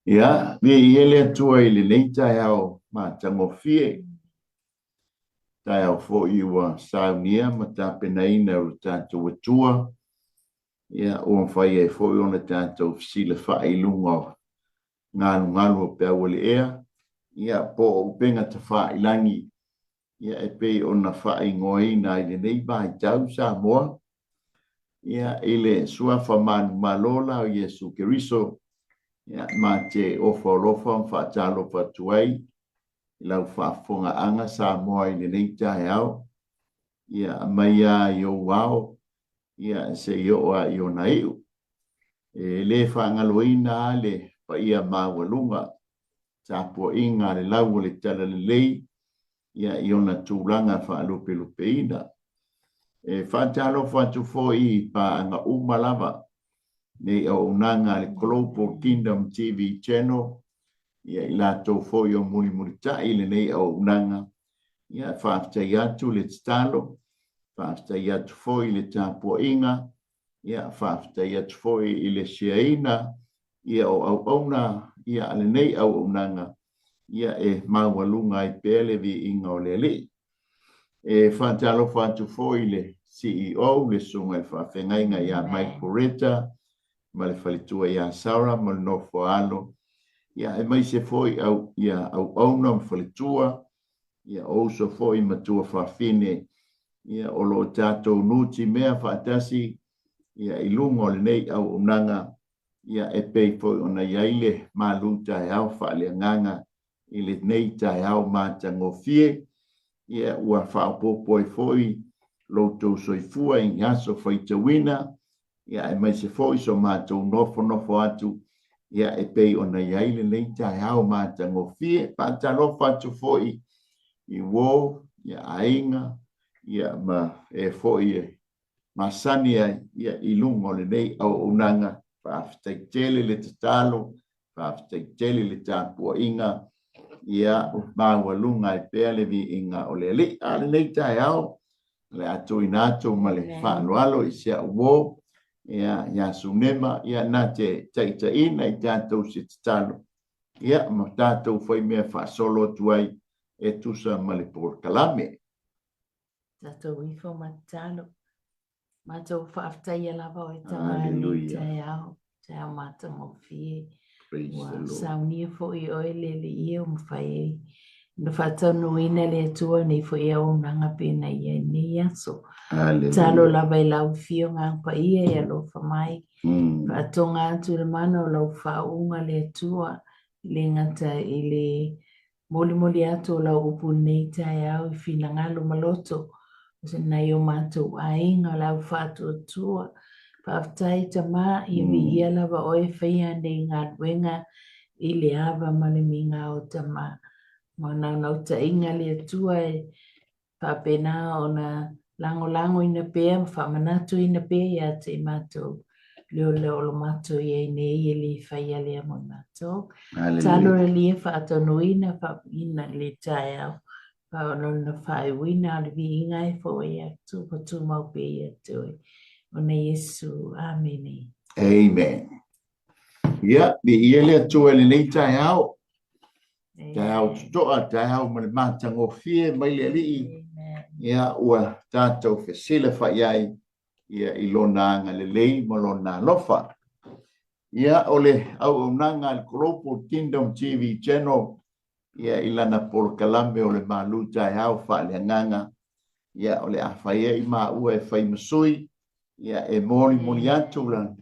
Ia, vi ele tua ile nei tai au ma tango fie. Tai au fo iwa saunia ma tapenai na utato tua. Ia, o fai e fo ona tato fsile fa ilunga ngalu pe wale ea. Ia, po upenga ta fa ilangi. Ia, e pe ona fa ingoi na ile nei ba tau sa moa. Ia, ile sua fa man malola o Yesu Keriso. Ia, ma te ofa fa talo pa tuai. Lau whaafonga anga sa moa i nei tae au. Ia mai a i o wao. Ia se i o a i o na iu. E le whaangaloina le pa ia mawalunga. Sa po inga le lau le tala le lei. Ia i o na tūlanga whaalupe lupe ina. E whaatalo whatu fo i pa anga umalava. Nei au unanga le Global Kingdom TV channel. Ia i lato fo i o muli tai le nei au unanga. Ia whaaftai atu le talo. Whaaftai atu fo i le tāpua inga. Ia whaaftai atu fo i le siaina. Ia o au auna. Ia ale nei au unanga. Ia e mawalunga i pele vi inga o le li. E whaatalo whaatu fo i le CEO le sunga i whaafengainga ia Mike Poreta. Ma le whalitua ia Sarah ma le nofo alo. Ia e mai se foi au ia au auna mfalitua. Ia oso foi matua whawhine. Ia o lo tato nuti mea whaatasi. Ia ilungo le nei au unanga. Ia e pei foi ona iaile maluta e au whaaleanganga. Ile nei tae au mātango fie. Ia ua whaapopoi foi. Loto soifua i ngaso whaitawina. Ia e mai se foi so mātou nofo atu. Ia e pei ona iaile leita e hao mātango fie, pātalo whatu foi i wō, ia ainga, ia ma e foi e masani ia i lungo le nei au unanga, whaafitai tele le tatalo, whaafitai tele le tāpua inga, ia maua lunga e pea le vi inga o le li, a le leita e hao, le atu inato ma le whaanualo i sia wō, ia sunema ia na te taitaina i tātou se tatalo. Ia ma tātou whai mea whaasolo tuai e tusa ma le porkalame. Tātou ifo matalo. Mātou whaaftai e lava o e tamani te au mātango fie. Saunia fo i oe le i o mwhai. No whatanu ina le atua nei fo i au nanga pena i e ni aso. Talo lava i lau fio ngā pa ia i alo whamai. Whaatonga atu le mana o lau whaunga le atua. Le ngata i le moli atu o lau upu nei tai au i whina ngalo maloto. Ose nei o mātou a inga lau whātu atua. Whaaftai tama i mi ia lava oe whaia nei ngā ruenga i le awa male minga o tama. Mana nau ta inga le atua e whapena o na lango ina pēr, whamanatu ina pēr ia te mātou. Leo lo mātou ia nei e li whaia lea mo mātou. Talo e lia whaatonuina whaina le tae au. Whaonona whaiwina le vi inga e fo ia tu mau pē ia tui. O na Yesu, amene. Amen. Ia, bi ia le atua le nei tae au. Tae au tutoa, tae au ma le mātango fie, mai le alii. Ia ua tātou whesile whaiai. Ia ilona anga le lei, malona lofa. Ia ole au nanga le Global Kingdom TV channel. Ia ilana porkalame ole maluta e au whaaleanganga. Ia ole a whaia i maa ua e whai masui. Ia e moni atu lan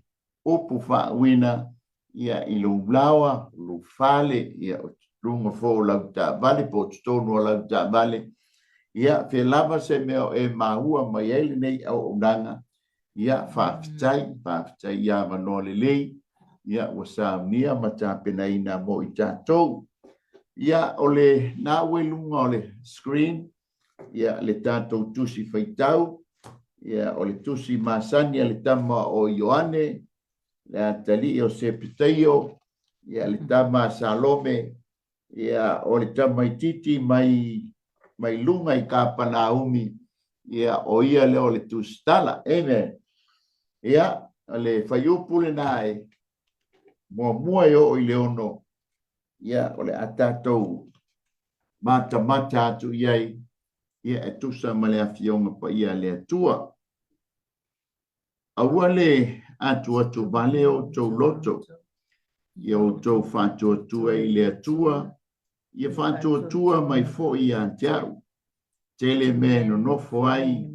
upu whaawina. Ia ilo ulawa, ulu whale. Ia lunga fo lau ta vale, po tonu lau ta vale. Ia fe lava se meo e mahua mai ele nei au nanga. Ia whaafitai ia manole lei. Ia wasa nia mata penaina mo i tātou. Ia ole na lunga ole screen. Ia le tātou tusi whaitau. Ia ole tusi masani le tama o Ioane. Le atali o Sepiteio. Ia le tama Salome. Ia ole tama i titi mai lunga i ka Naomi. Ia o ia leo le tustala. Amen. Ia le whaiupu le nae. Mua i o i leono. ia ole atatou mata atu iai ia e tusa ma le afionga pa ia le atua. Aua le atu vale o tau loto. Ia o tau whātua i le atua. Ia whātua mai fo i a tiau. Tele me no nofo ai.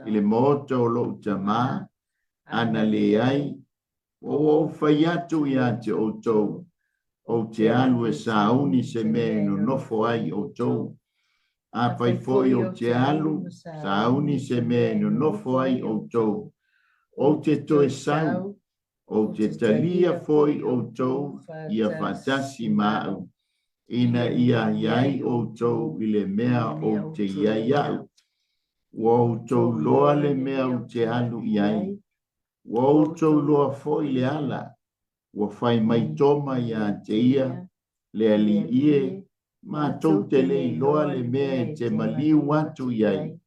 I le moto o lo tamā. Ana le ai. O whai atu i a te o tau. O te alu e sauni se me no nofo ai o tau. A pai foi o te alu, sauni se me no nofo ai o tau. O te toe sau, o te talia foi o tau, ia fatasi mau. Ina ia iai o tau i le mea o te iai au. O tau loa le mea o te alu iai. O tau loa foi le ala. O fai mai toma ia te ia, le ali ie. Ma tau te le loa le mea te maliu atu iai.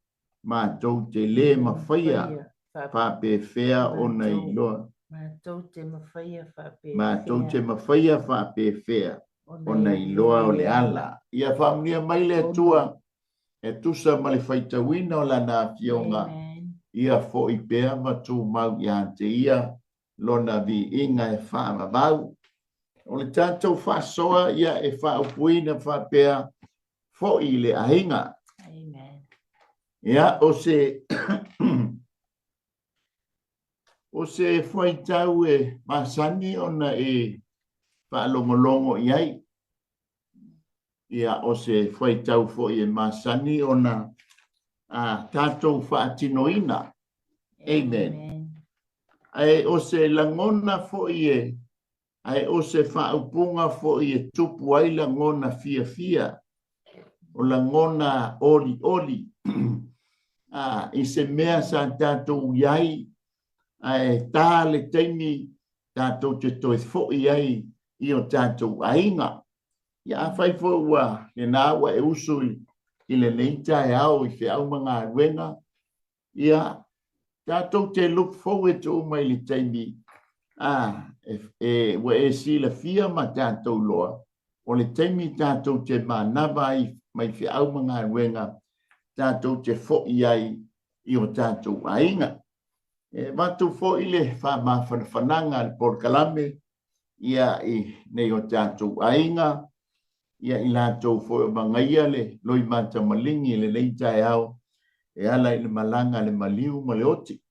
Ma tau te le mawhaia whape fea o nei loa. Ma tau te mawhaia whape fea o nei loa o le ala. Ia whamnia mai le tua e tusa ma le whaitawina o la na fionga. Ia fo i pea ma tu mau ia te ia lona vi inga e whaama mau. O le tātou whasoa ia e whaupuina whapea fo i le ahinga. Amen. Ia o se o se whaitau e masani ona e whaalongolongo iai. Ia o se whaitau fo i e masani ona tātou whaatinoina. Amen. Ai o se langona fo i e ai o se whaupunga fo i e tupu ai langona fia. O langona oli. I se mea sa tātou iai. Ai tā le teimi tātou te toi fo i ai i o tātou ainga. Ia whai fo ua le nāua e usui i le leita e au i whiau mga ruenga. Ia tātou te look forward to mai le teimi. Wa e si la fia ma tātou loa. O le teimi tātou te manava i mai whiau mga ruenga. Tātou te fo i ai i o tātou ainga. Matu fo i le whananga le porkalame. Ia i nei o tātou ainga. Ia i lātou fo i mangaia le loi mata malingi le leita e au. E ala i le malanga le maliu ma le oti.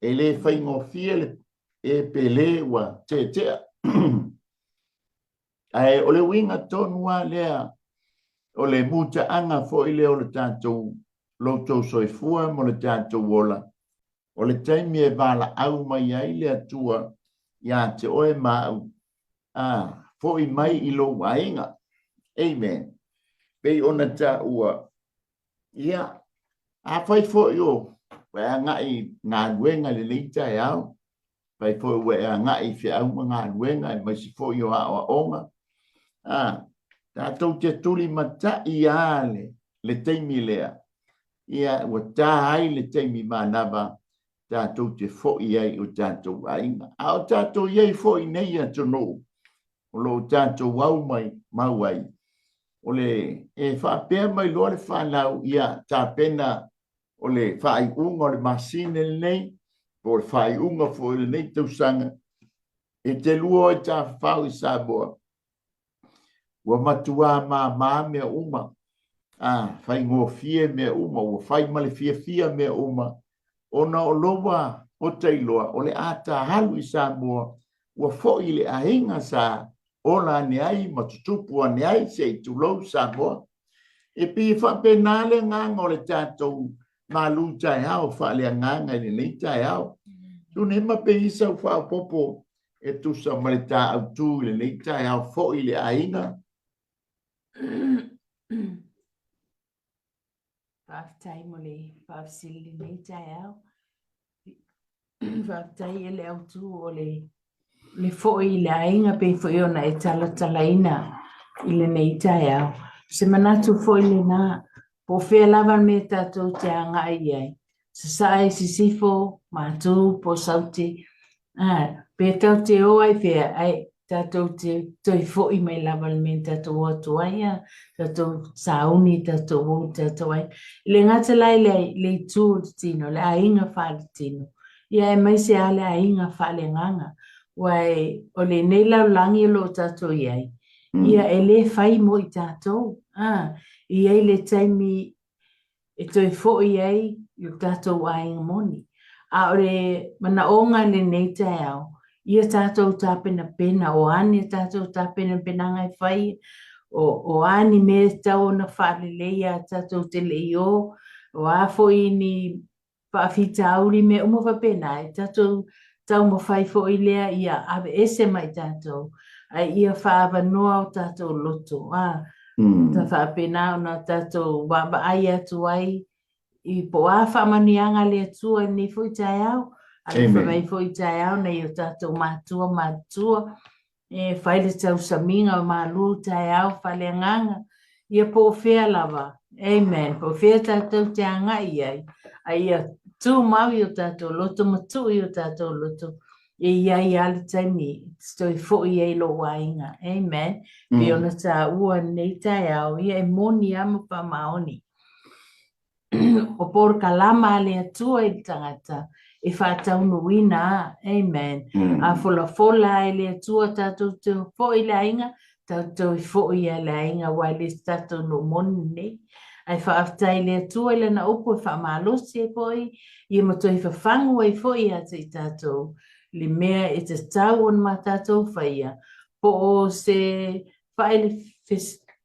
E le whaingofia le e pele wa te. Ai o le winga tonua lea o le muta anga fo i le o le tātou loto soifua mo le tātou wola. O le taimi e vala au mai ai le atua ia te oe mau. Fo i mai i lo wainga. Amen. Pei ona ta ua. Ia. A fai fo i o. Wea ngai ngā ruenga le leita e au. Pai fo i wea ngai fia au ma ngā ruenga e maisi fo i o a onga. Tātou te tuli mata i ale le teimi lea. Ia ua tā ai le teimi manava. Tātou te fo i ai o tātou ainga. A o tātou iei fo i nei atu no. O lo tātou wau mai mau ai. O le e whapea mai loa le whanau ia tā pena o le whai unga o le masine nei. O le whai unga fo le nei tausanga. E te lua e tā whau i Samoa. Ua matua mā mea uma. Whai ngō fie mea uma. Ua whai male fia mea uma. Ona o loa o teiloa, o le ata halu i Samoa, ua fo i le ahinga sa, ola ne ai, matutupu ne ai, se i tulou Samoa. E pi whapenale nganga o le tātou malu tai au, whale nganga i le tai au. Tu ne ma pe isa u wha popo, e tu sa male tā au tū i le tai au, fo i le ahinga. Whaftai mo le whafsili nei tai au. Whaftai e le autu o le fo i le ainga pe fo i ona e talaina i le nei tai au. Se manatu fo i le nā, po whea lava me tātou te anga ai ai. Sa sae si sifo, mātu, po sauti. Pe tau te o ai whea, ai tatou te toi fo'i mai lava le me tatou atu aia, tatou sauni, tatou o tatou ai. Le ngata lai le tū tino, le ainga whaale tino. Ia e mai se ale ainga whaale nganga. Wai, o le nei lau langi lo tatou iai. Ia e le whai mo i tatou. Ia i le taimi e toi fo'i ai, i tatou ainga moni. A ore mana onga le nei tai au. Ia tātou tāpena pena, o ani tātou tāpena pena ngai whai, o ani me tau na whaaleleia tātou te leo, o afo i ni whaafita auri me umawa pena, tātou tau ma whai fo i lea ia ave ese mai tātou, ai ia whaava noa o tātou loto, ta whaapena o na tātou waba ai atu ai, i po a whaamanianga le atua ni fo i tai au, ale whawai fo i tai au nei o tātou mātua, e whaile tau saminga o mālu tai au whale nganga, ia po whea lava, amen, po whea tātou te anga iai, a ia tū mau i o tātou loto, matu i o tātou loto, e ia i ale taimi, stoi fo i ei lo wainga, amen, pe ona tā ua nei tai au, ia e moni ama pa maoni, o por kalama le atua i tangata, e whātau nuina, amen. A fola e le atua tātou te fo i la inga, tātou i fo i la inga wai le tātou no moni. Ai whaaftai le atua i lana upo e whaamalosi e poi, i mato i whawhangu ai fo i ata i tātou. Le mea e te tau on ma tātou whaia. Po o se whaile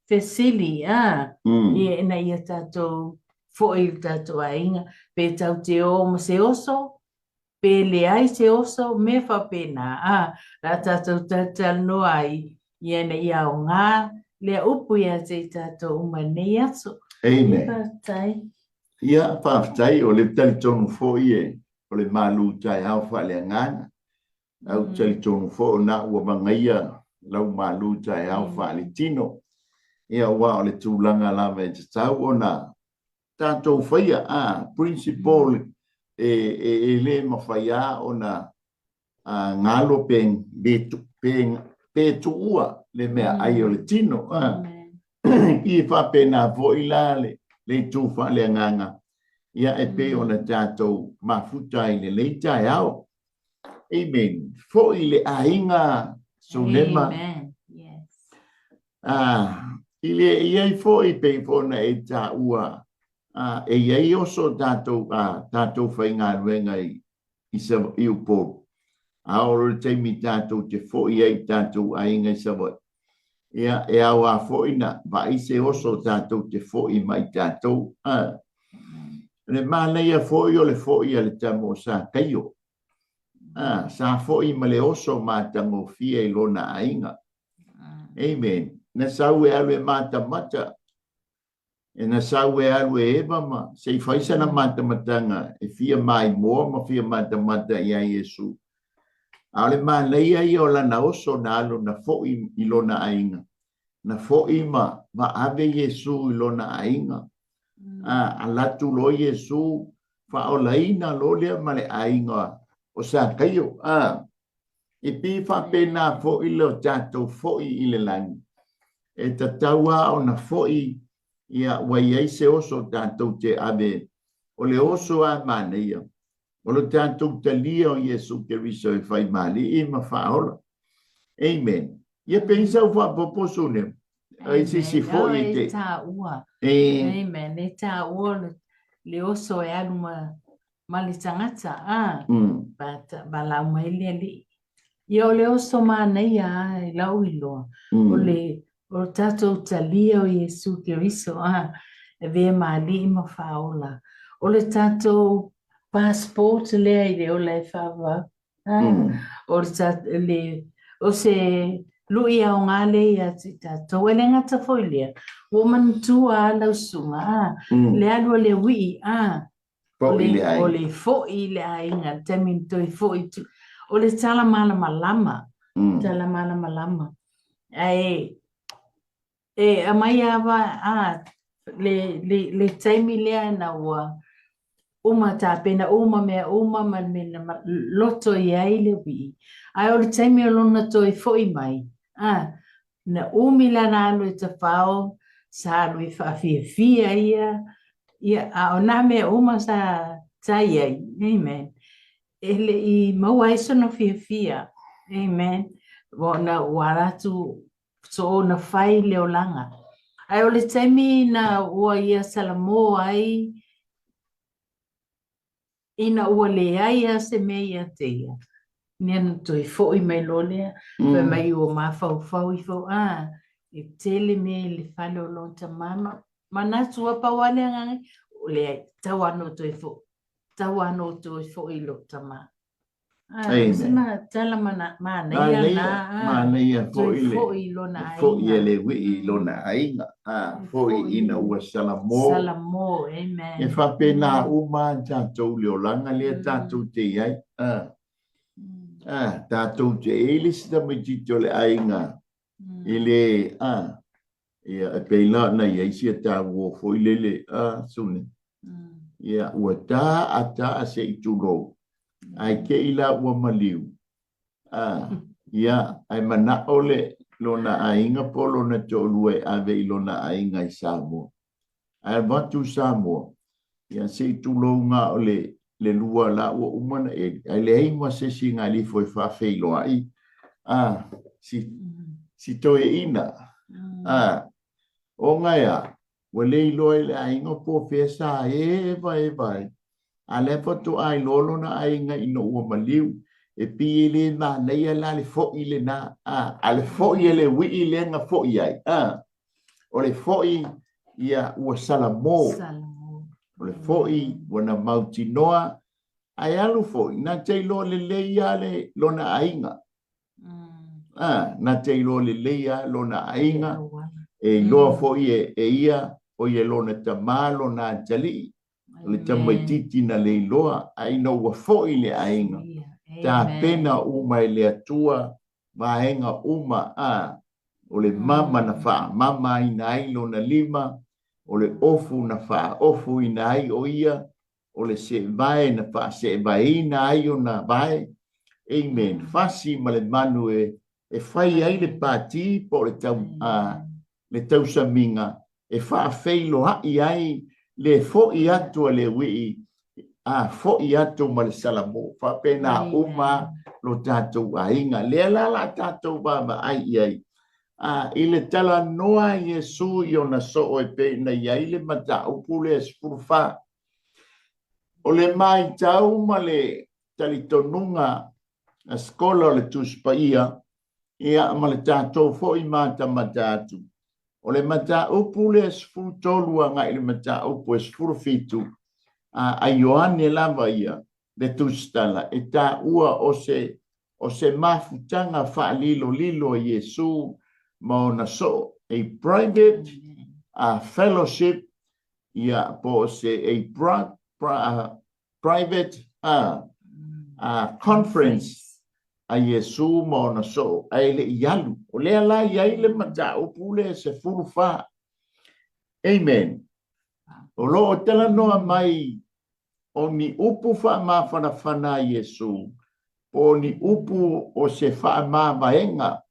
fesili, i ena i a tātou fo i tātou a inga, pe tau te o ma se oso, pe le ai se oso me whapena, la tātou tātou no ai, i ena i au ngā, le upu i a te tātou umanei aso. Amen. Ia whaftai o le tali tonu fo i e, o le malu tai au whale ngana, au tali tonu fo na ua mangaia, lau malu tai au whale tino, ia wa o le tūlanga lava e te tau o na, tātou whaia, principal e le mawhaia o na ngalo pe tuua le mea ai o le tino. I whapena vo i le tū whale nganga. Ia e pe o na tātou mafutai le leitai au. Amen. Fo i le ainga sunema. Amen. Yes. I le iai fo i pe fo na e tā ua. E iai oso tātou whainga ruenga i upo. A oro teimi tātou te fo i ei tātou ainga i sawa. Ia e awa fo ina, va i se oso tātou te fo i mai tātou. Le māleia fo i o le fo i ale tamo sa kaio. Sa fo i ma le oso mātango fia i lona ainga. Amen. Na sau e alwe mātamata. E na sau e alu e eva ma, se i whaisa na matamatanga, e fia mai moa ma fia matamata i a Yesu. Ale ma leia i o lana oso na alu na fo'i i lona ainga. Na fo'i ma ave Yesu i lona ainga. A latu lo Yesu, fa o laina lo lea ma le ainga o sa kaio. E pi fa pena fo'i lo tato fo'i i le langi. E tataua o na fo'i ia wai ai se oso tātou te ave, o le oso a māneia, o le tātou te lia o Yesu Keriso e whai mali i ma whaola. Amen. Ia pensa u whapoposo ne, ai si fo i te. E tā ua. Amen. E tā ua le oso e anu ma le tangata. Ba lau mai le li. Ia o le oso māneia e lau iloa. O tātou talia o Yesu Keriso, e vea mali i mawhaola. O le tātou passport lea i le o le whawa. O se lui au ngā lea ti tātou. E le ngata foi lea. O mantua lau sunga. Le alua le wii. O le foi le ainga. Tamin toi foi. O le tala mana malama. Tala mana malama. Amai awa le taimi lea na ua uma ta pena uma man mena loto ia ile wi ai o te me lona toi foi mai na umila na lo te fao sa lo fa fia ia a ona me uma sa tai ai amen ele I mawai sono fia amen na waratu so na fai leolanga ai o le taimi na ua ia salamo ai ina ua le ai se me ia te ia nia toi foi mai lolea fa mai o mafau I fo e tele me le fale o lonta mama manatu apa wale ngai o le tawano toi fo tawano toi fo I lo tama sema tala mana ia fo I lona ai fo ile wi lona ainga fo ina ua salamo amen e fa pena uma tatou leolanga le tatou te ai tatou te ele sta me tito le ainga ele ia peina na ia isi ta wo fo ile sune ia ua ta ata se itulo ai ke ila ua maliu ia ai mana ole lona ainga polo na tolue ave lona ainga I Samoa ai watu Samoa ia se tulo nga ole le lua la ua umana ai le inga se singa li foi fa feilo ai si toe ina o ngaia wale loi le ainga po pesa vai ale foto ai lolo na ainga ino ua maliu e pili ma leia la le fo ile na ale fo ile wi ile nga fo ai o le fo ia ua salamo o le fo wana mautinoa ai alu fo na te lo le leia le lona ainga na te lo le leia lona ainga e lo fo e ia o ye lona tamalo na jali le tamaititi na le loa ai no wa fo ile ainga ta pena uma ile atua vaenga uma o le mama na fa mama ina ai lona lima o le ofu na fa ofu ina ai o ia o le se vai na fa se vai ina ai ona vai amen fasi ma le manu e fai ai le pati po le tau le tau saminga e fa feilo ai le fo atu le wi fo atu ma le salamo fa pena uma lo tatu ainga le la tatu ba ai ile tala noa Yesu yona so e pe na ile mata upule spurfa o le mai tau ma le talitonunga a skola le tuspaia ia ma le tatu fo I mata matatu o le mata upule spurtolua nga ile mata upu spurfitu a Ioane lava ia le tustala e ta ua o se mafutanga fa lilo Yesu ma ona so a private fellowship ia po se a private conference a Yesu ma ona so ai le ialu o le ala ia ile mata upule se furufa amen o lo tela noa mai o ni upu fa ma fana Yesu o ni upu o se fa ma vaenga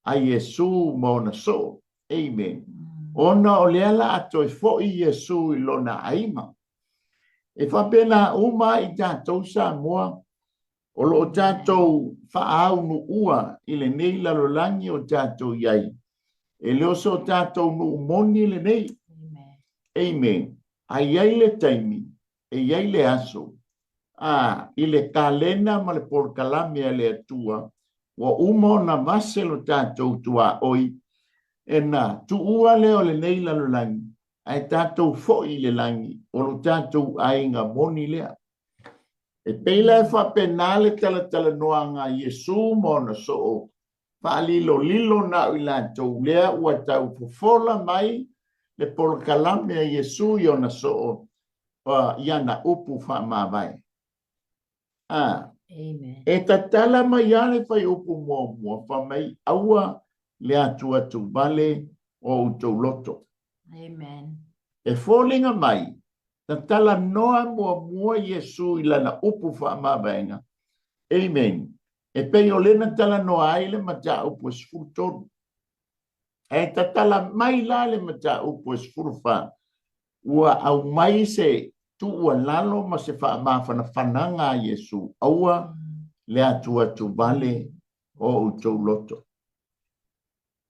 a Yesu mo na so amen ona o le ala ato e fo I Yesu I lona aima e fa pena uma I tatou Samoa o lo tatou fa au nu ua I le nei lalolangi o tatou iai e leo so tatou nu moni le nei amen ai ai le taimi e iai le aso I le kalena ma le porkalame a le atua wa uma na maselo tatou tua oi e na tu ua leo le nei lalolangi ai tatou fo I le langi o lo tatou ainga moni lea e peila e fa penale tala noanga Yesu mo na so fa lilo na I latou lea ua tau fofola mai le porkalame a Yesu yo na so iana upu fa mawai amen e tatala mai ale fai upu mua fa mai aua le atu vale o utou loto amen e folinga mai Ta tala noa mua Yesu ilana upu whaamawenga. Amen. E pei o lena tala noa aile mata upu sfurtonu. E ta tala mai lale mata upu sfurfa. Ua au mai se tu ua lalo ma se whaamawhana whananga Yesu. Aua le atua tu vale o utou loto.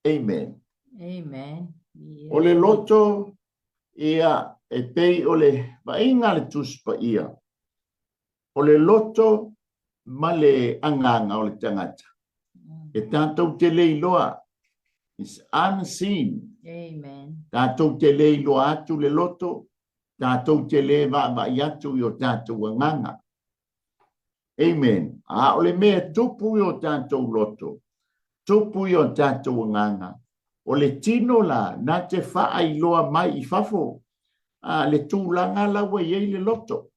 Amen. Amen. O le loto ia e pei o le vainga le tuspa ia. O le loto ma le anganga o le tangata. E tātou te leiloa is unseen. Amen. Tātou te leiloa atu le loto. Tātou te le va iatu i o tātou anganga. Amen. A o le mea tupu i o tātou loto. Tupu i o tātou anganga. O le tino la na te wha iloa mai I fafo. Le tūlanga lawa iei le loto.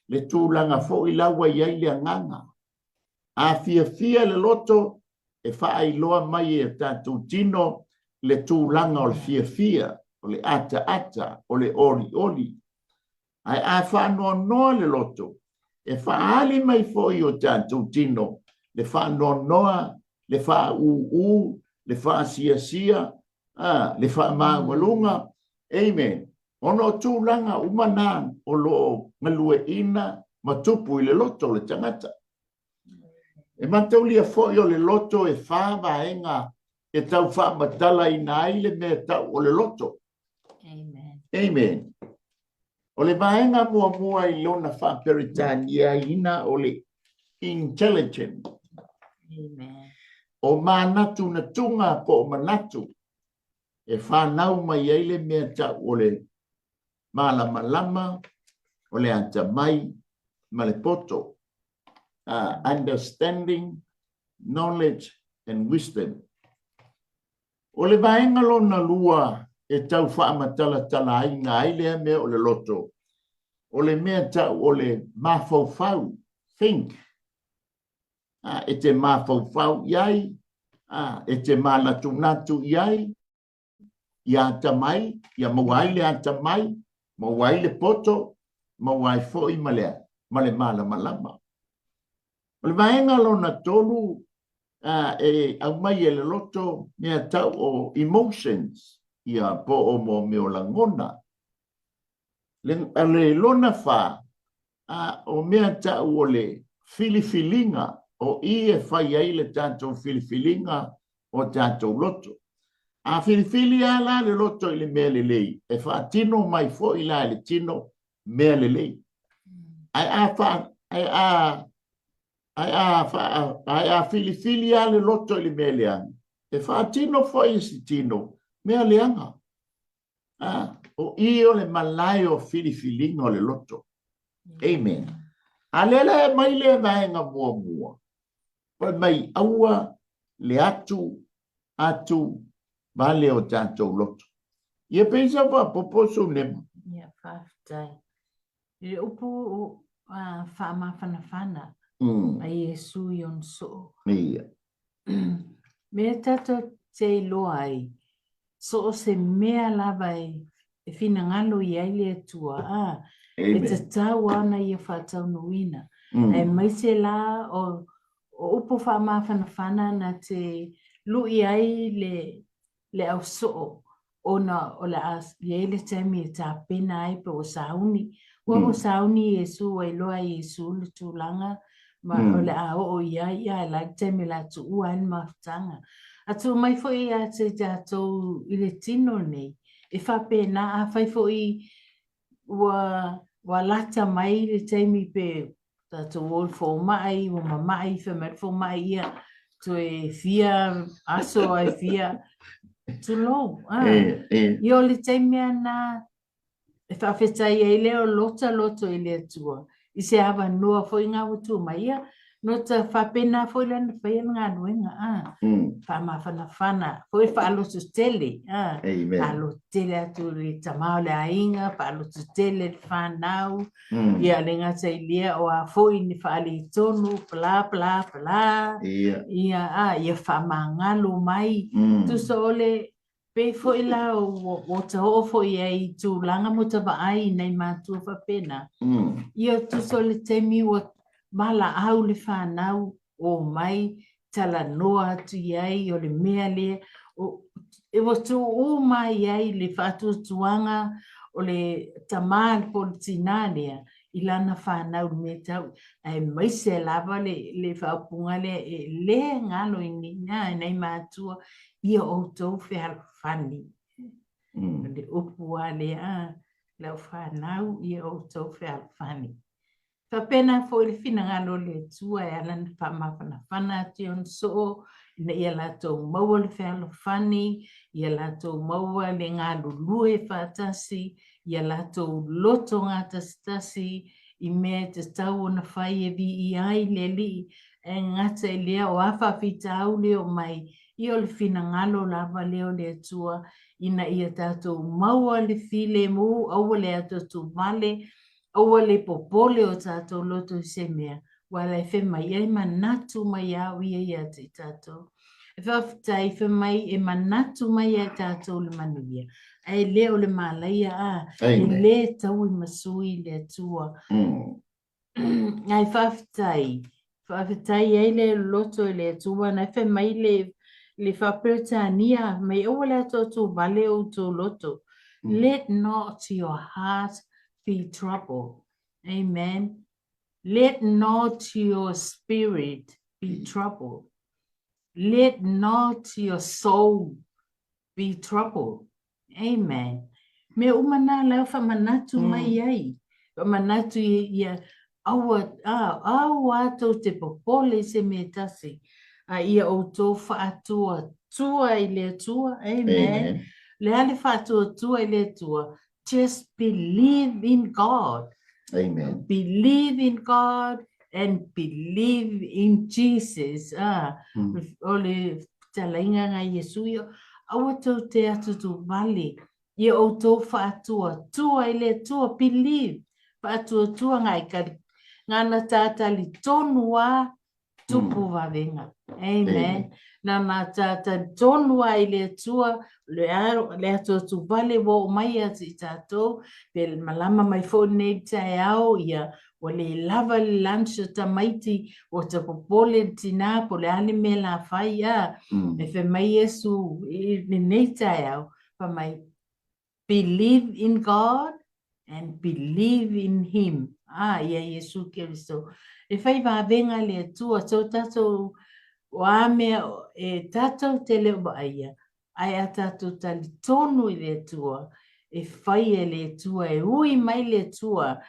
Le tūlanga fo I lawa iei le anganga. A fia le loto e wha iloa mai e tātou tino le tūlanga o le fia. O le ata, o le oli. Ai a wha noa le loto. E wha ali mai fo I o tātou tino. Le wha noa, le wha le wha sia, le wha māwalunga. Amen. Ono tūlanga umana o lo ngalue ina matupu I le loto le tangata. E matau lia fo I o le loto e wha vaenga e tau wha matala ina aile me tau o le loto. Amen. Amen. O le vaenga mua I lona wha peritania ina o le intelligent. Amen. O manatu na tunga po manatu. E whanau mai eile mea tau o le malama, o le anta mai, ma le poto. Understanding, knowledge, and wisdom. O le vaenga lona lua e tau whaamatala tala aina aile mea o le loto. O le mea tau o le mawhauwhau, think. E te mawhauwhau iai, e te malatunatu iai, ia tamai, ia mawai le atamai, mawai le poto, mawai foi malea, male malama. O le vaenga lona tolu, au mai e le loto, mea tau o emotions, ia po o mo meo langona. Le lona wha, o mea tau o le filifilinga, o I e whai ai le tātou filifilinga o tātou loto. A filifili ala le loto I le mea le lei. E wha tino mai fo I la le tino mea le lei. Ai a filifili ala le loto I le mea le anga. E wha tino fo I si tino mea le anga. O I o le malai o filifilinga o le loto. Amen. A lele mai le vaenga mua. Poi mai aua le atu vale o tātou loto. Ia peisa wa poposo nema. Ia whaftai. I upu whaamawhanawhana. A Yesu I on so. Ia. Mea tato te loa ai. So se mea lava e fina ngalo I aile atua. E te tau ana I a whatau nuina. E maise la o upu whaamawhanawhana na te lui ai le au so ona o le as le temi e ta pena ai pe o sauni o sauni Yesu ai loa Yesu le tulanga ma o le a o ia la temi la tu uan maftanga atu mai foi a te tatou I le tino nei e fa pena a fai foi wa lata mai le temi pe tatou wol fo mai o mamai fe mer fo mai ia to e fia aso ai fia tu lo io le temia na e fa fetai e le o loto I le tua I se ava noa foi nga tu mai no ta fa pena foi le foi nga noenga fa mafana foi fa lo tele alo tele tu le tamau le ainga fa lo tele fa nau ia le nga sai lia o a foi ni fa le tonu bla ia fa mangalo mai tu sole Pe fo ila o te ho fo i tu langa mo te ai nei mātua whapena. Ia tu so le temi o mala au le whanau o mai tala noa atu iai o le mea le. E wa tu o mai iai le whatu tuanga o le tamal po le tinanea i lana whanau me tau. Ai maise lava le whaupunga le ngalo i nei mātua ia o tau whea whani. Le upua le lau whanau ia o tau whea whani. Whapena fo le whina ngalo le tua e alana whamawhana whana ati on so na ia lato maua le whea whani, ia lato maua le ngalo lue whatasi, ia lato loto ngā tasi i mea te tau o na whai e vi i ai le li e ngata e lea o awha whitau leo mai i o le whina ngalo lava leo le tua ina ia tato maua le file mu au le ato tu vale aua le popole o tato loto i se mea wala e whe mai e manatu mai au ia te tato e whaftai whe mai e manatu mai e tato le manuia e leo le malaia e le tau i masui le tua ai whaftai e le loto i le tua na whe mai le whapirtania mai aua le ato tu vale o tu loto let not your heart be troubled. Amen. Let not your spirit be troubled. Let not your soul be troubled. Amen. Me umana lau whamanatu mai ai. Whamanatu ia awa ato te popole se me tasi. Ia o tō whaatua tua i le tua. Amen. Le ale whaatua tua i le tua. Just believe in God. Amen. Believe in God and believe in Jesus. Ole talainga ngai Yesu yo. Awa tau te atu tu vale. Ia o tō whaatua tua i le tua. Believe. Whaatua tua ngai kari. Ngana tāta li tonua tupu wawenga. Amen. Na matata tonua i le tua le ato tu vale wo mai ati tato pel malama mai fone tai au ia o le lava le lancha tamaiti o te popole tina po le anime la fai e fe mai Yesu i nei tai au pa mai believe in God and believe in him ia Yesu Kristo e fai va venga le tua so tato o ame e tatou te leo aia, ai a tatou tali tonu i le tua, e whai e le tua, e ui mai le tua,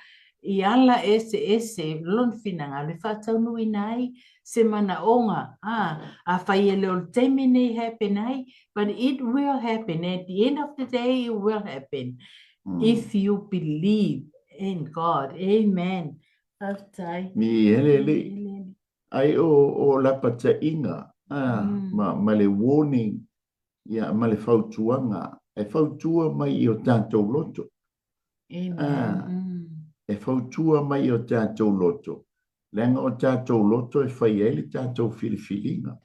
i ala ese, lon finanga, le whatau nui nai, se mana onga, a whai e leo teimi nei happen ai, but it will happen, at the end of the day it will happen, if you believe in God, amen. Mi ele. Ai o la pata inga ma le warning ya ma le fautuanga e fautua mai o tātou loto e fautua mai o tātou loto lenga o tātou loto e fai ele tātou filifilinga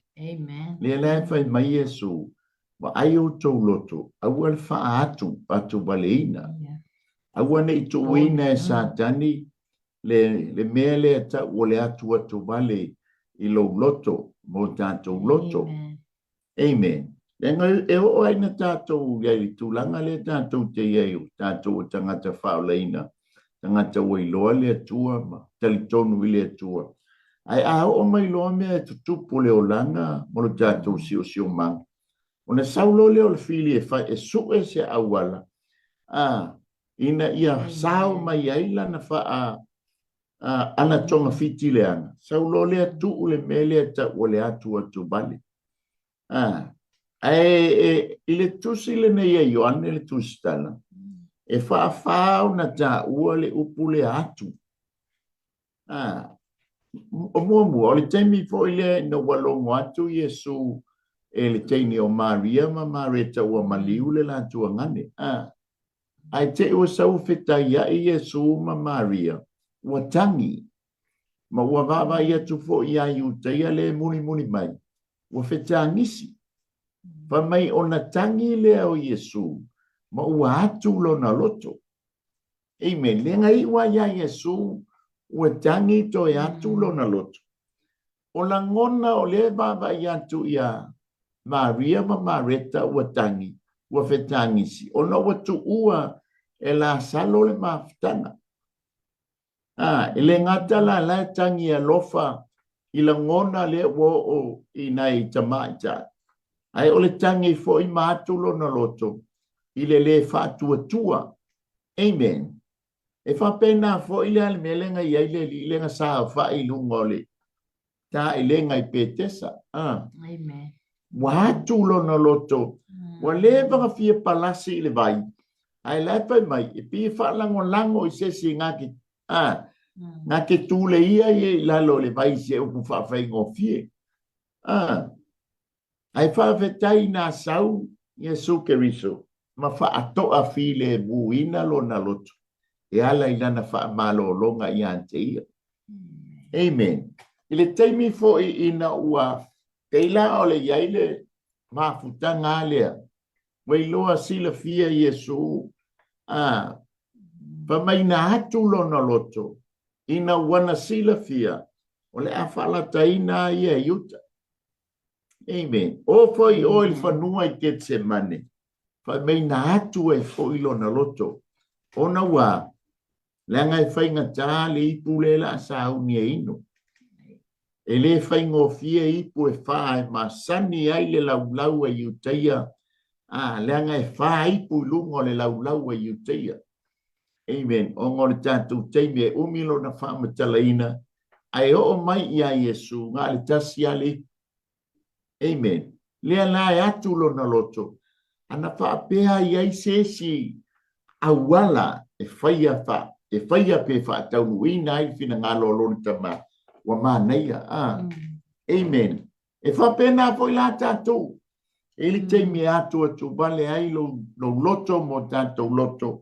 le fai mai Yesu wa ai o tau loto au al faa atu baleina au ane i tu wina e satani le mea le ata o le atu vale i lo loto mo tātou loto. Amen. Lenga e o aina tātou iai tūlanga le tātou te iai o tātou o tangata whaoleina, tangata wailoa le atua, ma talitonu i le atua. Ai o mai loa mea e tutupo le olanga mo le tātou sio mang. O na saulo le o le fili e fai e sue se awala. Ina ia sao mai aila na faa ana tonga fiti le ana. Saulo le atu le mele ata o le atu bale. Ile tusi le nei e Ioane le tusi tala. E whaafau na ta ua le upu le atu. O mua, o le teimi fo ile no walongo atu Yesu e le teini o Maria ma Mareta ua maliu le la tua ngane. Ai te ua sau feta ia i Yesu ma Maria. Ua tangi, ma ua vava ia tu fo ia iu te ia le muni mai. Ua feta ngisi. Fa mai ona tangi lea o Yesu. Ma ua atu lo na loto. Amen. Lenga iwa ya Yesu. Ua tangi to e atu lo na loto. O la ngona o le baba i atu ia Maria ma Mareta ua tangi. Ua fetangi si. O na ua tu ua e la salo le maftana. Ele ngata la tangi a lofa i la ngona le wo o i nai tamaita. Ai ole tangi fo i mātulo na loto. I le whātua tua. Amen. E whapena fo i le almelenga i aile li lenga saa wha i lungole. Ta i lenga i pētesa. Amen. Wātulo na loto. Wa le vanga fia palasi i le vai. Ai lai pai mai. E pi whalango lango i sesi ngaki. Ngaki tūle ia i lalo le vai se upu whawhai ngō fie. Ai whawhetai nā sau Yesu Keriso. Ma whaatoa file buina lo na loto. E ala i nana whaamalo longa i ante ia. Amen. Ile teimi fo i ina ua keila ole iaile mafutanga alea. Wailoa sila fia Yesu. Pa mai na hatu lo na loto. Ina wana sila fia. Ole a whalataina ia yuta. Amen. O foi o il fanua i Getsemane. Fa mai na hatu e foi lo na loto. Ona wa langa e whainga tāle i pule la sa unia ino. E le whaingo fia i pu e whae ma sani ai le laulau e iuteia. Langa e whae i pu lungo le laulau e iuteia. Amen. O ngore tātou teime e umilo na whamatalaina. Ai o mai ia Yesu ngā le tasi ale. Amen. Lea la e atulo na loto. Ana whaapea iai sesi awala e whaia wha. E whaia pe wha taunu ina i whina ngā loloni tama. Wa māneia. Amen. E whapena fo i la tātou. E li teime atua tu vale ai lo loto mo tātou loto.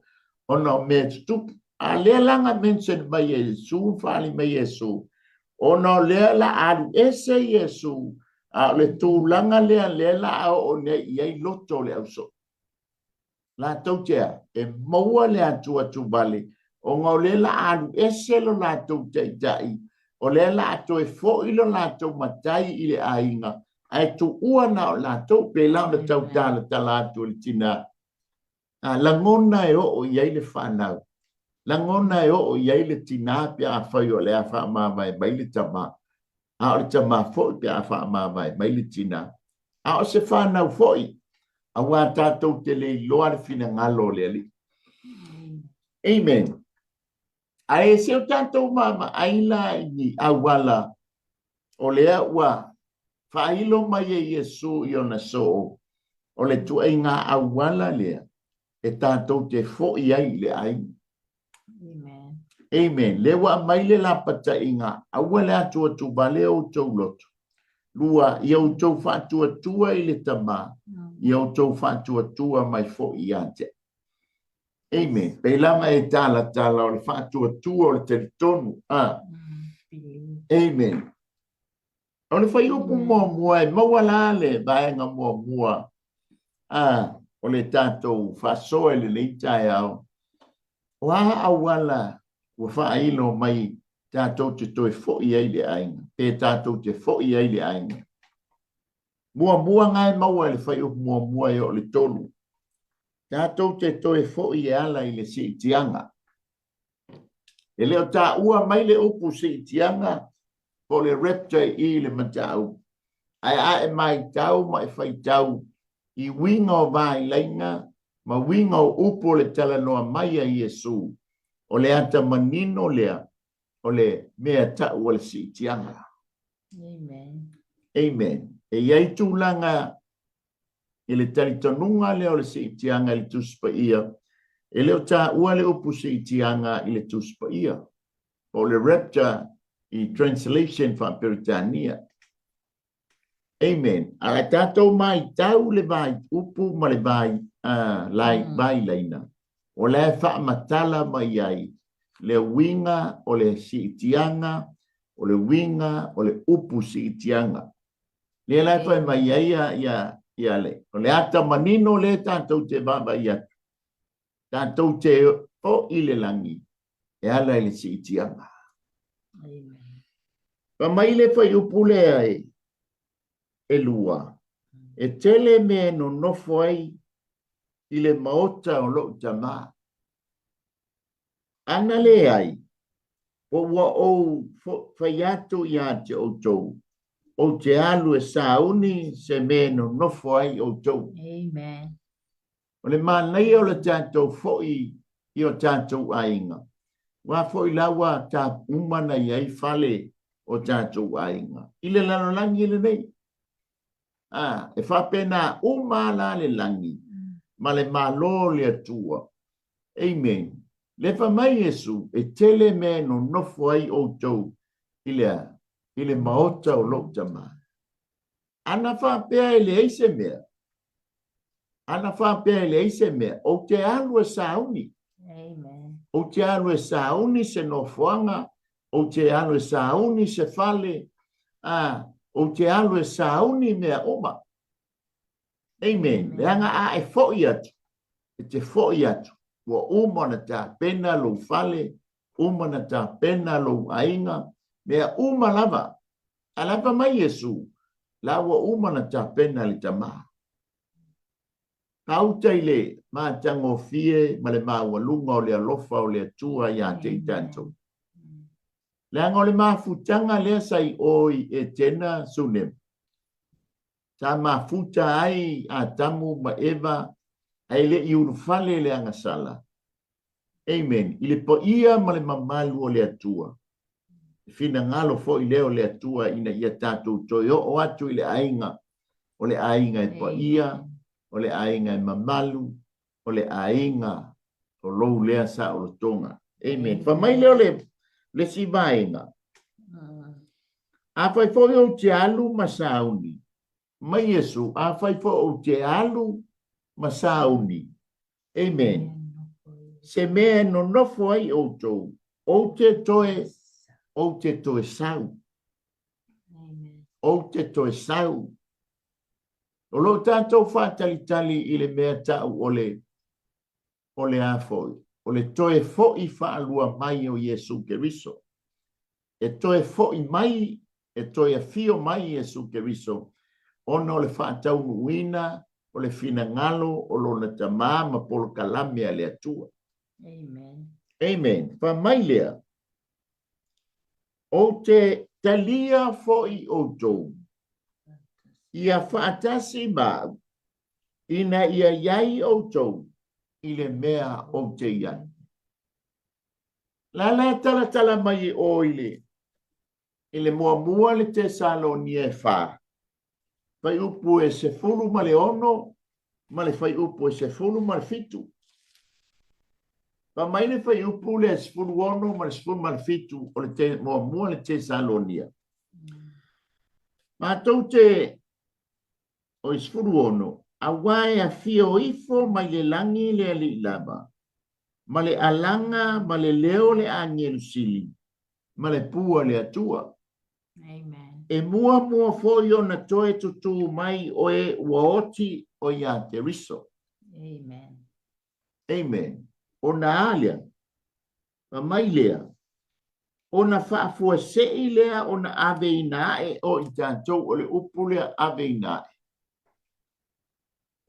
Ona o mea tutup. A lea langa mensen mai Yesu. Whaali mai Yesu. Ona o lea la aru ese Yesu. Le tūlanga lea la o ne iai loto le au so. La tau tea. E maua le atua tu vale. O ngau le la aru ese lo la tau tai. O le la ato e fo ilo la tau matai i le ainga. Ai tu ua na o la tau pe lau na tau tala tala atu le tina. Langona e o iai le whanau. Langona e o iai le tina pia a whai o le a wha mamai mai le tama. A o le tama fo pia a wha mamai mai le tina. A o se whanau foi. A wā tātou te le loa le whina ngalo le ali. Amen. Ai se o tātou mama aila ni awala o lea ua whailo mai e Yesu i ona so o le tu e ngā awala lea e tātou te fo i ai le ai. Amen. Amen. Le wa mai le lapata i ngā awala atua tu bale o tau loto. Lua i au tau whatua tua i le tama i au tau whatua tua mai fo i ate. Amen. Peilama e tala o le whātua tua o le teritonu. Amen. O le whai upu mua e mawala le baenga mua. O le tātou whasoe le leitai au. Wā awala ua whailo mai tātou te toi fo i ai le ainga. Te tātou te fo i ai le ainga. Mua ngai maua le whai upu mua e o le tonu. Tātou te toe fo i ala i le si tianga. E leo tā ua mai le upu si tianga po le repta i le matau. Ai mai tau mai whai tau i winga o vai lainga ma winga o upu le talanoa mai a Yesu. O le ata manino lea o le mea tau o le si tianga. Amen. Amen. E iai tūlanga i le taritonunga leo le si tianga i le tuspa ia. E leo tā ua le upu si tianga i le tuspa ia. O le rapture i translation fa Peritania. Amen. A la tātou mai tau le vai upu ma le vai vai laina. O le wha matala mai ai. Le winga o le si tianga. O le winga o le upu si tianga. Le lai pai mai ai ia ia le. O le ata manino le tātou te baba ia. Tātou te o i le langi. E ala i le si itianga. Pa mai le whai upule ai e lua. E tele me no nofo ai i le maota o lo tama. Ana le ai. O wa o whaiato i ate o tou. O te alu e sauni se me no nofo ai o tou. Amen. O le mānei o le tātou fo'i i o tātou ainga. Wa fo'i lawa tā umana i ai fale o tātou ainga. I le lano langi le nei. E whapena umala le langi. Ma le malo le atua. Amen. Le whamai Yesu e tele me no nofo ai o tou i le maota o loktama. Ana whapea e le eise mea. Ana whapea e le eise mea. O te alu e sauni. Amen. O te alu e sauni se nofoanga. O te alu e sauni se fale. O te alu e sauni mea oma. Amen. Le anga a e fo'i atu. E te fo'i atu. Wa umana ta pena lo fale. Umana ta pena lo ainga. Mea umalava. Alava mai Yesu. La wa umana ta pena li tamaha. Kautai le ma tango fie ma le ma walunga o le alofa o le atua ia te tanto. Le anga o le ma futanga le sai oi e tena sunem. Ta ma futa ai a tamu ma eva ai le iuru fale le anga sala. Amen. Ile po ia ma le mamalu o le atua. Fina ngalo fo i leo le atua ina ia tatu toyo o atu i le ainga. O le ainga e po ia. O le ainga e mamalu, o le ainga o lou lea sa o lo tonga. Amen. Fa mai leo le si vainga. A fai fo o te alu masauni. Mai Yesu, a fai fo o te alu masauni. Amen. Se mea no nofo ai o tou. O te toe sau. O te toe sau. O lo tātou whātalitali i le mea tau o le āfoi. O le toe fo'i whaalua mai o Yesu Keriso. E toe fo'i mai, e toe fio mai Yesu Keriso. Ono le whātau nuina, o le fina ngalo, o lo na tamā ma polo kalame a le atua. Amen. Amen. Wha mai lea. O te talia fo'i o tou. Ia whaatasi mau, ina ia iai o tou, i le mea o te iai. Lala tala mai o i le mua le te salo ni e wha. Fai upu e se fulu ma le ono, ma le fai upu e se fulu ma le fitu. Pa mai le fai upu le se fulu ono, ma le se fulu ma le fitu, o le te mua le te salo nia. Ma tau te o isfuru ono, a wae a fio ifo mai le langi le ali lava, ma le alanga, ma le leo le angelu sili, ma le pua le atua. Amen. E mua foi o na toe tutu mai o e waoti o ia te riso. Amen. Amen. O na alia, ma mai lea, o na whaafua sei lea o na ave inae o i tātou o le upu lea ave inae.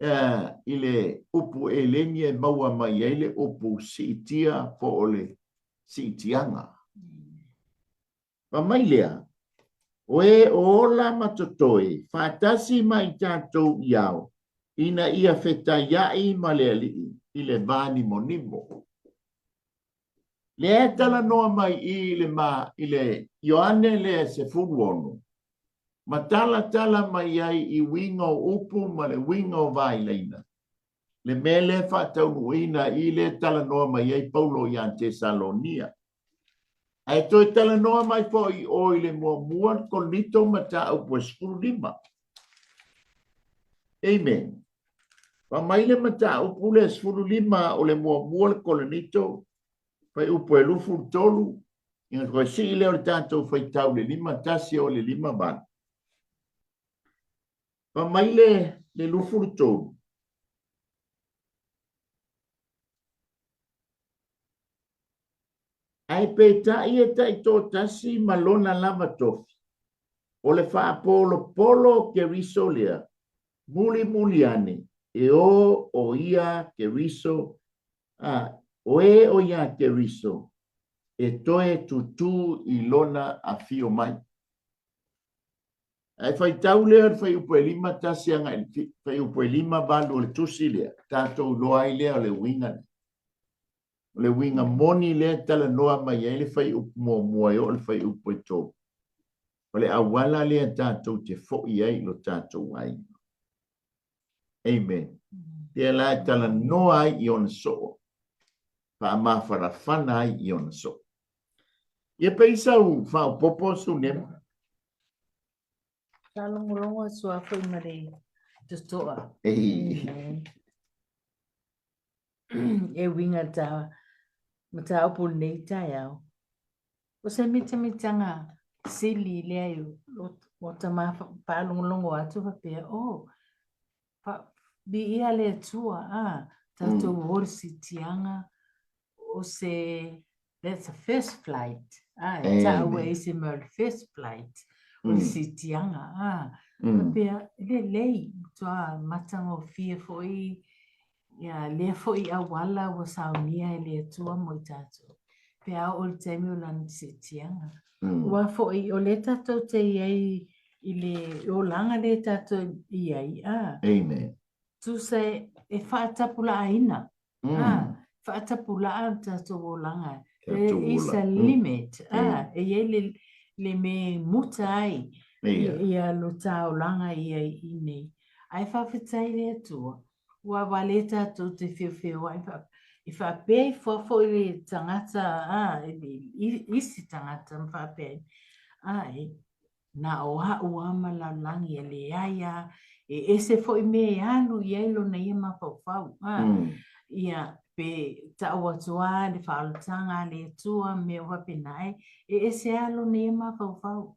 I le upu e lengi e maua mai e le upu siitia po o le siitianga. Pa mai lea, o e o ola matotoi, whaatasi mai tātou iau, ina ia wheta iai ma le alii, i le vani monimo. Le e tala noa mai i le Ioane le se furuonu. Ma tala mai ai i winga o upu ma le winga o vai leina. Le mele whatau nuina i le tala noa mai ai Paulo i an Tesalonia. Ai toi tala noa mai po i o i le mua konito ma ta au po skuru lima. Amen. Pa mai le mata upu le skuru lima o le mua kolonito pai upu e lufu tolu. Inga koe si i leo le tātou fai tau le lima tasi o le lima van. Pa mai le le lufu le tō. Ai pe tai e tai tō tasi malona lava tofi. O le wha polo ke riso lea. Muli ane. E o ia ke riso. O ia ke riso. E toe tutu I lona a fio mai. Ai fai tau lea fai upo e lima tasi anga. Fai upo e lima balu o le tusi lea. Tātou loa I lea o le winga. Le winga moni le tala noa mai ele fai up mua yo le fai up to. Ole awala le tato te fo ai lo tato ai. Amen. Te la tala noa ai on so. Pa ma fara fana ai on so. Ye peisa u fa popo su ne. Talo mulonga sua foi mare te toa. E winga ta mata opo nei tai au. O se mitanga sili lea eu o tama pa longo atu pe pa bi ia le tua tato worsi tianga o se that's a first flight ta away se mer first flight o si tianga pe le lei tua matango fie foi ya le foi awala o saunia le tua mo tato pe a o temi o lan si tianga wa foi o le tato te iai ile o langa le tato iai Amen. tu se e whaatapula aina whaatapula tato o langa there is a limit e iai le me muta ai ia lo tau langa iai inei ai whawhitai le tua wa wale tato te whiwhio ai I whapei fofo I tangata isi tangata mwhapei na oha uama la langi le aia ese fo I me anu yelo na ia mawhawhau ia pe taua tua le whaalutanga le tua me oha penai ese alo na ia mawhawhau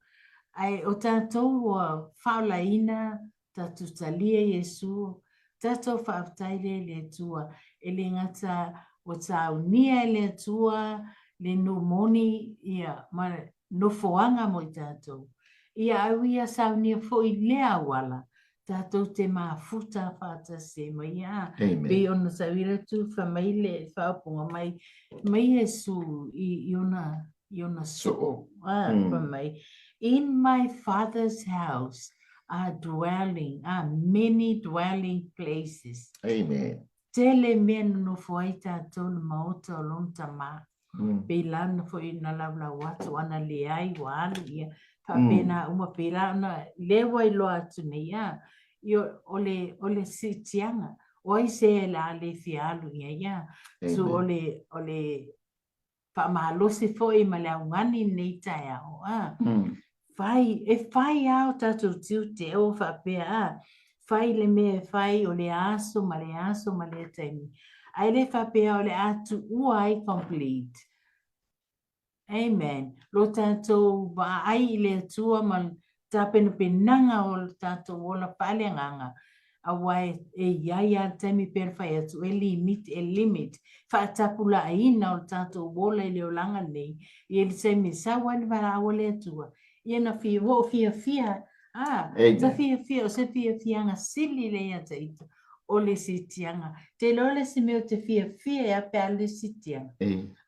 ai o tātou o whaolaina tatu talia Yesu tatou whaaftaile le tua ele ngata o tau nia le tua le no moni ia ma no foanga mo tatou ia awia saunia fo I lea wala tatou te mafuta fata se mai be ona sawira tu famaile whaapunga mai Yesu I ona so mai in my father's house are many dwelling places. Amen. Tele men no foita tol maota lom tama. Pelana foi na lavla watu ana leai walu ia. Papena uma pelana lewa I loa tunia. Yo ole sitianga. Oi se la le fialu ia. So ole pa malo se foi malaungani nei taia fai au tatu tiu te o whapea fai le me fai o le aso ma le taimi. Ai le whapea o le atu uai complete. Amen. Lo tātou ba ai le tua ma tāpena penanga o tātou o la pale nganga. Awai ia taimi per fai atu limit. Whaatapula aina o tātou wola I le olanga nei. I le taimi sawa ni wala o le tua. Iena fia ta fia o se fia nga sili le ia taita o le sitianga te lole se meo te fia ia pe a le sitianga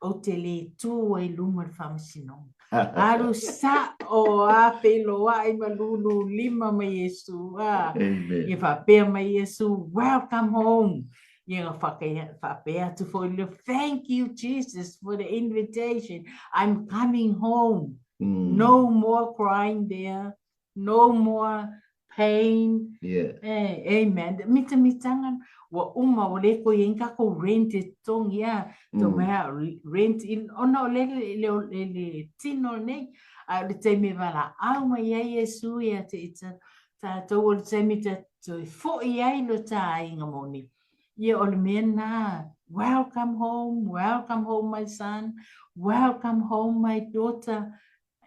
o te le tu ai luma le whamasino aru sa o a peloa I malulu lima mai Yesu I whapea mai Yesu welcome home Ia whapea tu fo thank you Jesus for the invitation I'm coming home No more crying there. No more pain. Amen. Mitangan wa uma ole ko yenka ko rent tong ya to mea rent in ono le tino nei le te me vala alma ya Yesu ya te ita ta to o te me te fo ya lo ta inga moni. Ye ole mena welcome home my son. Welcome home my daughter.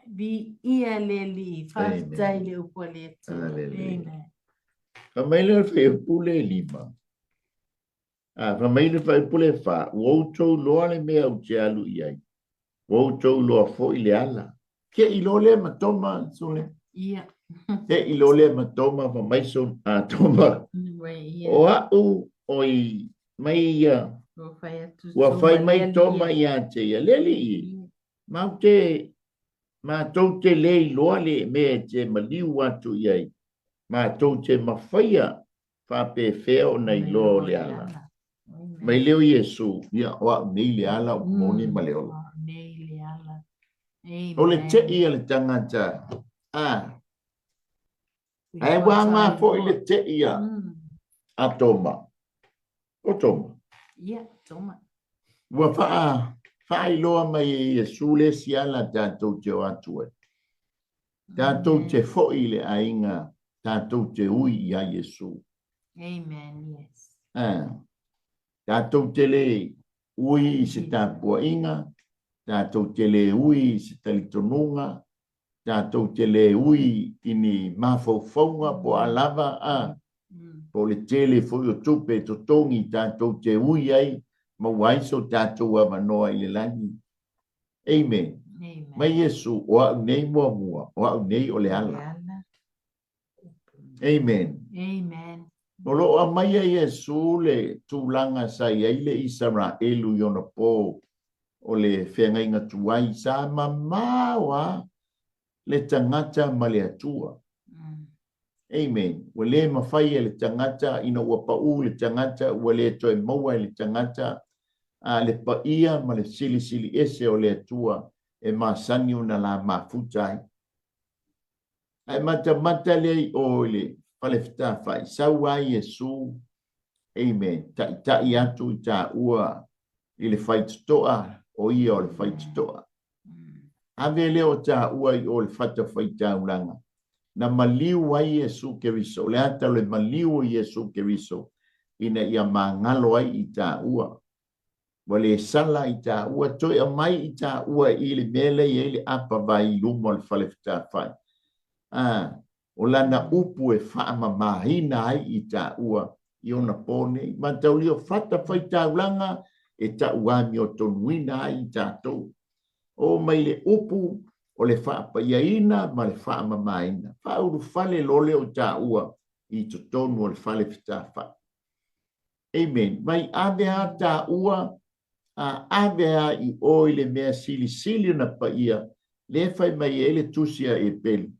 Bi ia le li whaftai le upo le tu. Amen. Famailer fai pule lima. Famailer fai pule fa. Woutou loa le mea u te alu iai. Woutou loa fo i le ala. Ke i lo le matoma, sole? Ia. Ke i lo le matoma famaiso a toma. O au o i mai ia. Ua fai mai toma ia te ia leli i. Mau te ma tau te lei loa le mea te maliu atu iai. Ma tau te mawhaia whape feo nei loa le ala. Mai leo Yesu, ia oa nei le ala o moni ma leo. Nei le ala. O le te ia le tangata. Ai wanga fo i le te ia. A toma. O toma. Ia, toma. Ua faa iloa mai Yesu le si ala tātou te o atue. Tātou te fo i le ainga. Tātou te ui ia Yesu. Amen, yes. Tātou te le ui i se tāpua inga. Tātou te le ui i se talitonunga. Tātou te le ui ini mawhauwhaunga po alava po le tele fo i o tupe to tongi tātou te ui ai ma waiso tātou a manoa i le langi. Amen. Mai Yesu o au nei mua mua, o au nei o le ala. Amen. Amen. Olo a mai a Yesu le tūlanga sai ai le Isara elu yona po o le whenga inga tuai sa mamawa le tangata ma le atua. Amen. Wa le mawhai le tangata ina ua pau le tangata ua le toi maua le tangata le paia ma le sili sili ese o le atua e masani una la mafutai. Ai mata le o le pale fita fai saua Yesu. Amen. Ta atu I ta ua I le fai toa o ia o le fai toa. Ave leo ta ua I o le fata fai taulanga. Na maliu ai Yesu Keriso. Le ata le maliu Yesu Keriso. Ina ia mangalo ai I ta ua. Wale sala I ta ua. Toi a mai I ta ua I le mele I le apa vai lumo le fale fita fai. O lana upu e whaama mahina ai I ta ua. I ona pone. Ma tau lio fata fai taulanga e ta uami o tonuina ai I tātou. O mai le upu o le whaapa iaina ma le whaama maina. Whauru fale lole o ta ua I to tonu o le fale fita wha. Amen. Mai avea ta ua avea I oi le mea sili sili na pa ia. Le fai mai ele tusia e peli.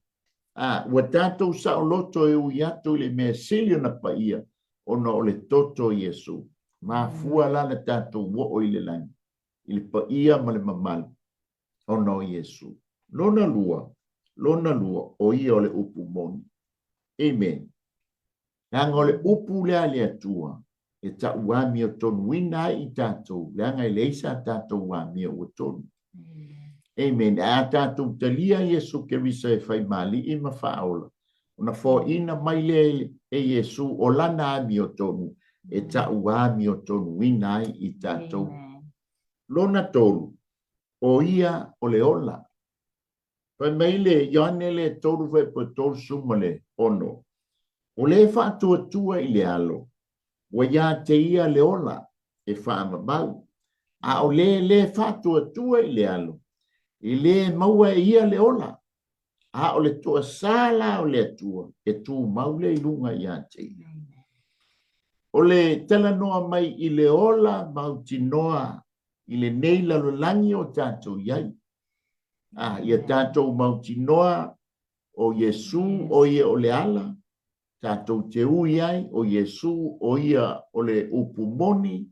Ua tātou sa o loto e ui atu le mea sili na pa ia. Ona o le toto Yesu. Ma fua lana tātou wo o I le langi. I le pa ia ma le mamali. Ona o Yesu. Lona lua o ia o le upu moni. Amen. Nanga o le upu lea le atua. E ta uami o tonu wina I tātou. Leanga I leisa tātou uami o tonu. Amen. A tātou talia Yesu Keriso e fai mali I mawhaola. Ona fo ina mai le e Yesu o lana ami o tonu. E ta uami o tonu wina I tātou. Lona tolu. O ia o le ola. Pai mai le Ioane le tolu fai po tolu suma le ono. O le whaatua tua I le alo. Wa ia te ia le ola e whaama bau. A o le whaatua tua I le alo. I le maua e ia le ola. A o le tua sala o le atua. E tu maule I lunga ia te ia. O le tala noa mai I le ola mauti noa. I le nei lalo langi o tātou iai. Ia tātou mauti noa o Yesu o ia o le ala. Tātou te ui ai o Yesu o ia o le upumoni.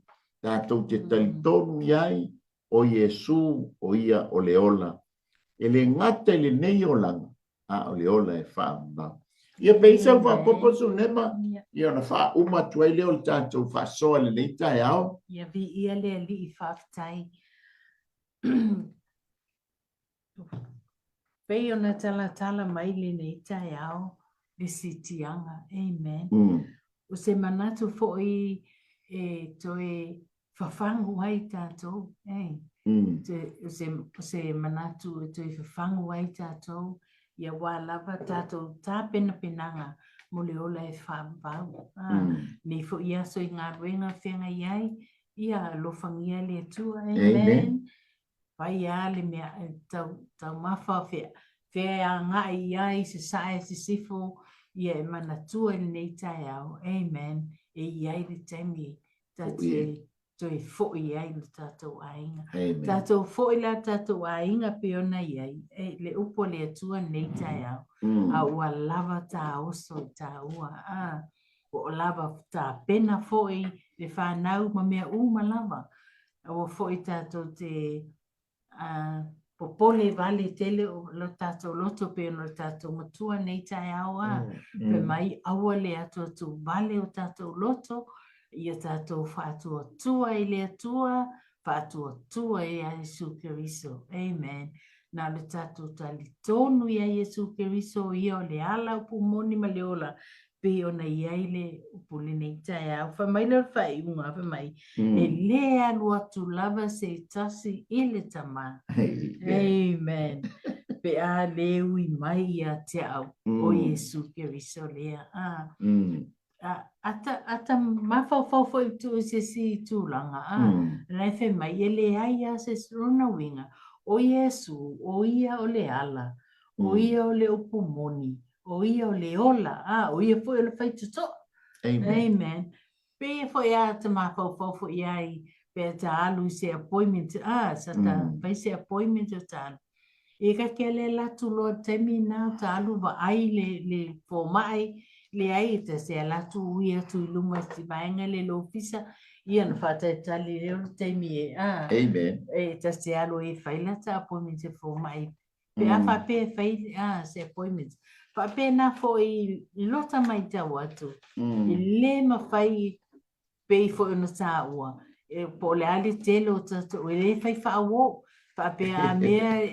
Tātou te talitonu iai o Yesu o ia o le ola. E le ngata I le nei o langa. O le ola e whaamba. Ia peisa whapoposu nema. Ia na wha umatuai leo le tātou whasoa le leita e ao. Ia vi ia le li I whaftai. Pei ona tala mai le leita e ao. Le sitianga. Amen. O se manatu fo'i e toe whawhangu ai tātou. O se manatu e toe whawhangu ai tātou. Ia wā lava tātou tā pena penanga mo le ola e whaambau. Ni fo ia so i ngā ruenga whenga iai, ia lo whangia le tua, amen. Pai a le mea tau mawha whea a ngai iai se sae se sifo, ia e mana tua le nei tai au, amen. E iai le taimi, tate toi fo iai le tatou ainga. Tatou fo i la tatou ainga peona iai, le upo le atua nei tai au. A ua lava ta oso ta ua, o lava ta pena fo i le whanau ma mea uma lava. O fo i tatou te popole vale tele o lo tatou loto pe no tatou matua nei tai au pe mai aua le atu vale o tatou loto ia tatou whātua tua i le atua whātua tua i a Jesu Keriso, amen. Na le tatou tali tonu i a Jesu Keriso i o le ala upu moni ma le ola pe ona iai le upule nei tai au. Wha mai le whai unga, wha mai. E lea lua tu lava se tasi i le tama. Amen. Pe a leu i mai a te au o Jesu Keriso lea. Ata mawhau i tu se si tūlanga. Rai wha mai e le ai a se srona winga. O Jesu, o ia o le ala. O ia o le upu moni. O ia o le ola, o ia fo o le whai tuto. Amen. Pe fo ia te mawhau fo ia i pe ta alu se appointment, sa ta whai se appointment o ta alu. E ka ke le latu loa temi na ta alu wa ai le fo mai, le ai te se latu uia tu ilunga si vaenga le lo fisa, ia na whata e tali le o temi e. Amen. E ta se alu e whai la ta appointment se fo mai. Pe a wha pe whai, se appointment. Fa pena fo i lota mai tau atu. I le ma fai pei fo ina tā ua. E po le ali telo tatu. E le fai wha awo. Fa pe a mea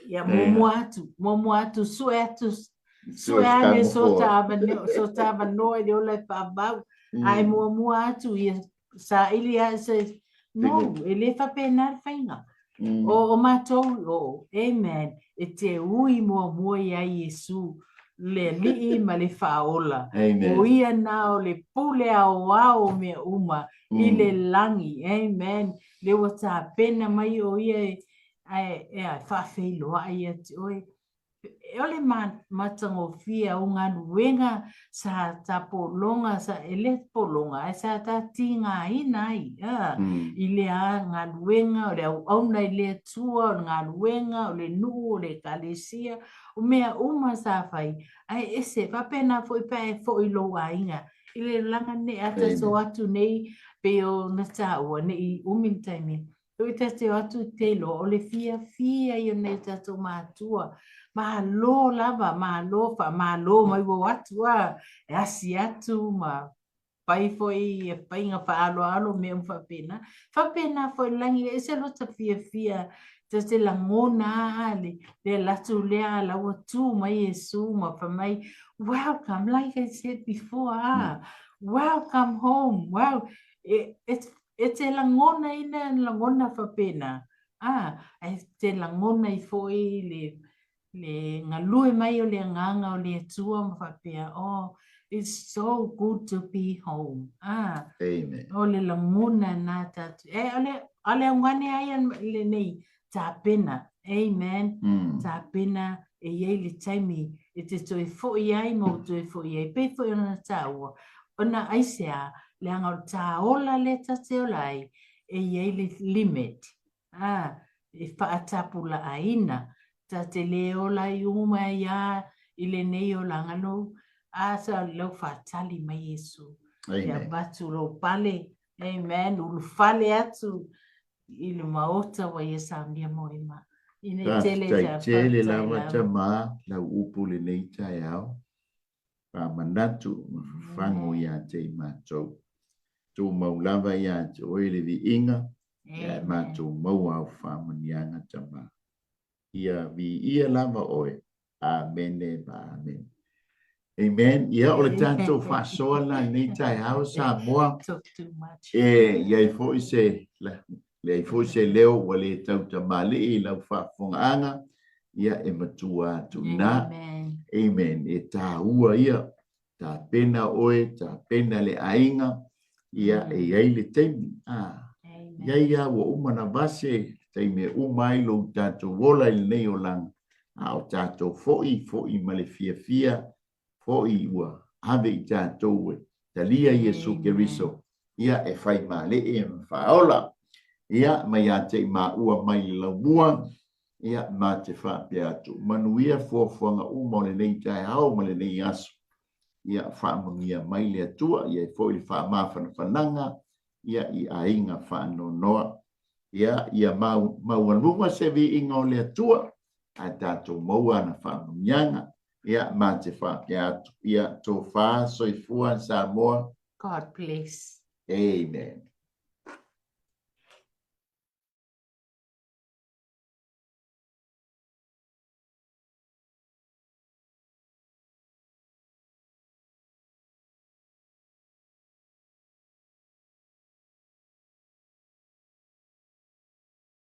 ia momo atu sue atu. Sue ane so tāma noe le ola wha bau. Ai momo atu ia sa ili a se no. E le fa pena whainga. O mātou, amen. E te ui mua ia Jesu, le li'i ma le whaola. O ia nā o le pule au mea uma, i le langi, amen. Le wa tā pena mai o ia e whawhiloa ia te oi. E ole matango fia o ngā nuenga sa ta polonga, sa ele polonga, e sa ta tinga inai. I le a ngā nuenga, o le au nei le tua, o ngā nuenga, o le nuu, o le kalesia, o mea uma sa whai. Ai ese, whapena fo i pae fo i loa inga. I le langa ne ata so atu nei, pe o na tā ua, nei umintaimi. O i tate atu te lo, o le fia i o nei tato mātua. Malo lava, malo mai wo atu e asi atu ma pai foi e painga fa alo me fa pena foi langi e se lota fia te langona le latu le ala o tu mai Yesu ma fa mai welcome like I said before welcome home wow it's a langona ina langona fa pena te langona I foi le ngalue mai o le nganga o le atua ma whapea. Oh, it's so good to be home. Amen. O le languna nā tatu. Ale ngane ai le nei tā pena. Amen. Tā pena e iei le taimi e te toi fo iai mo toi fo iai. Pei fo iona tā ua. Ona aisea le anga o tā ola le tate o lai e iei le limit. E whaatapula aina. Ta te leo lai uma ia I le nei o langano sa lau whatali mai Yesu. Ia batu lo pale. Amen. Ulu fale atu I le maota wa Yesa mia moima. Ine tele lava tama lau upu le nei tai au. Pa manatu fango ia te mātou. Tō mau lava ia te oele vi inga. Ia mātou mau au whamanianga tama. Ia vi lava oe. Amen e amen. Amen. Ia o le tātou whasoa la nei tai au sa moa. Ia I fo I se le fo se leo wa le tau tamale I lau whafongaanga. Ia e matua atu na. Amen. E tā ua ia. ta pena oe, ta pena le ainga, ia e ai le teimi. Ia ia wa umana vase, teime umai lo tato wola il nei o lang, o tato foi ma le fia, foi ua, ave i tato ue, talia Yesu Keriso, ia e fai ma le e mfaola, ia mai a te ma ua mai la mua, ia ma te fa piatu, manuia fuafuanga uma le nei tai hao ma le nei aso, ia fa mungia mai le atua, ia foi fa ma fananga, ia i ainga fa no noa, ia mau se vi ingo le atua, a tato maua na fa mungianga, ia ma te fa piatu, ia to fa soifua Samoa. God bless. Amen.